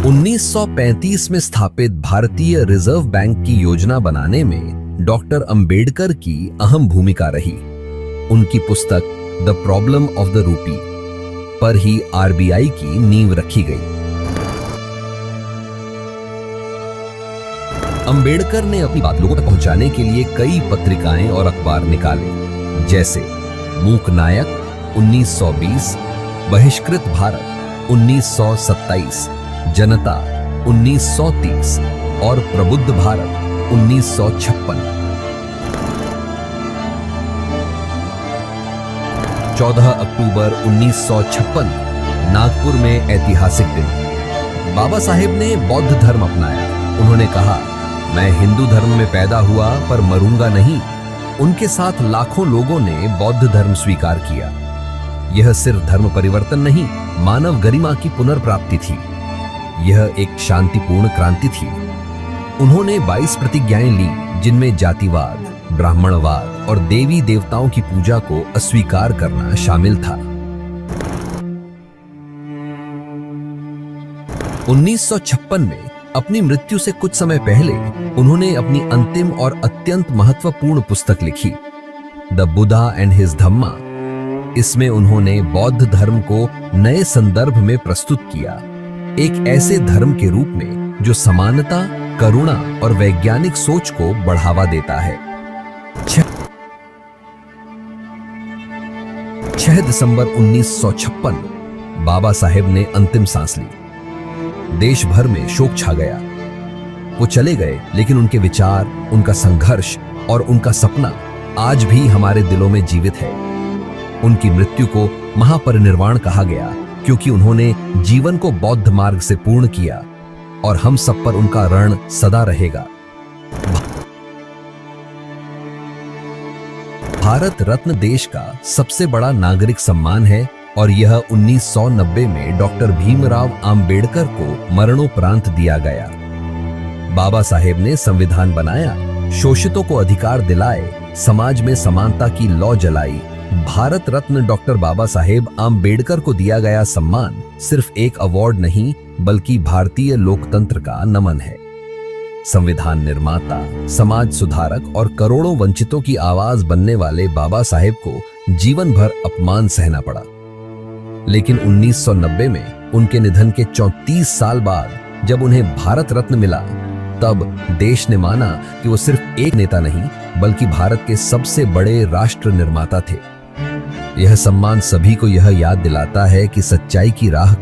1935 में स्थापित भारतीय रिजर्व बैंक की योजना बनाने में डॉक्टर अंबेडकर की अहम भूमिका रही। उनकी पुस्तक the problem of the rupee पर ही आरबीआई की नींव रखी गई। अंबेडकर ने अपनी बात लोगों तक पहुंचाने के लिए कई पत्रिकाएं और अखबार निकाले, जैसे मूक नायक 1920, बहिष्कृत भारत 1927, जनता 1930 और प्रबुद्ध भारत 1956। 14 अक्टूबर 1956 नागपुर में ऐतिहासिक दिन। बाबा साहेब ने बौद्ध धर्म अपनाया। उन्होंने कहा, मैं हिंदू धर्म में पैदा हुआ पर मरूंगा नहीं। उनके साथ लाखों लोगों ने बौद्ध धर्म स्वीकार किया। यह सिर्फ धर्म परिवर्तन नहीं, मानव गरिमा की पुनर्प्राप्ति थी। यह एक शांतिपूर्ण क्रांति थी। उन्होंने 22 प्रतिज्ञाएं ली, जिनमें जातिवाद, ब्राह्मणवाद और देवी देवताओं की पूजा को अस्वीकार करना शामिल था। 1956 में अपनी मृत्यु से कुछ समय पहले उन्होंने अपनी अंतिम और अत्यंत महत्वपूर्ण पुस्तक लिखी, द बुद्धा एंड हिज धम्मा। इसमें उन्होंने बौद्ध धर्म को नए संदर्भ में प्रस्तुत किया, एक ऐसे धर्म के रूप में जो समानता, करुणा और वैज्ञानिक सोच को बढ़ावा देता है। 6 दिसंबर 1956 बाबा साहेब ने अंतिम सांस ली। देश भर में शोक छा गया। वो चले गए, लेकिन उनके विचार, उनका संघर्ष और उनका सपना आज भी हमारे दिलों में जीवित है। उनकी मृत्यु को महापरिनिर्वाण कहा गया, क्योंकि उन्होंने जीवन को बौद्ध मार्ग से पूर्ण किया और हम सब पर उनका ऋण सदा रहेगा। भारत रत्न देश का सबसे बड़ा नागरिक सम्मान है और यह 1990 में डॉक्टर भीमराव अंबेडकर को मरणोपरांत दिया गया। बाबा साहेब ने संविधान बनाया, शोषितों को अधिकार दिलाए, समाज में समानता की लौ जलाई। भारत रत्न डॉक्टर बाबा साहेब अंबेडकर को दिया गया सम्मान सिर्फ एक अवार्ड नहीं, बल्कि भारतीय लोकतंत्र का नमन है। संविधान निर्माता, समाज सुधारक और करोड़ों वंचितों की आवाज बनने वाले बाबा साहेब को जीवन भर अपमान सहना पड़ा। लेकिन 1990 में उनके निधन के 34 साल बाद जब उन्हें भारत रत्न मिला, तब देश ने माना कि वो सिर्फ एक नेता नहीं, बल्कि भारत के सबसे बड़े राष्ट्र निर्माता थे। यह सम्मान सभी को यह याद दिलाता है कि सच्चाई की राह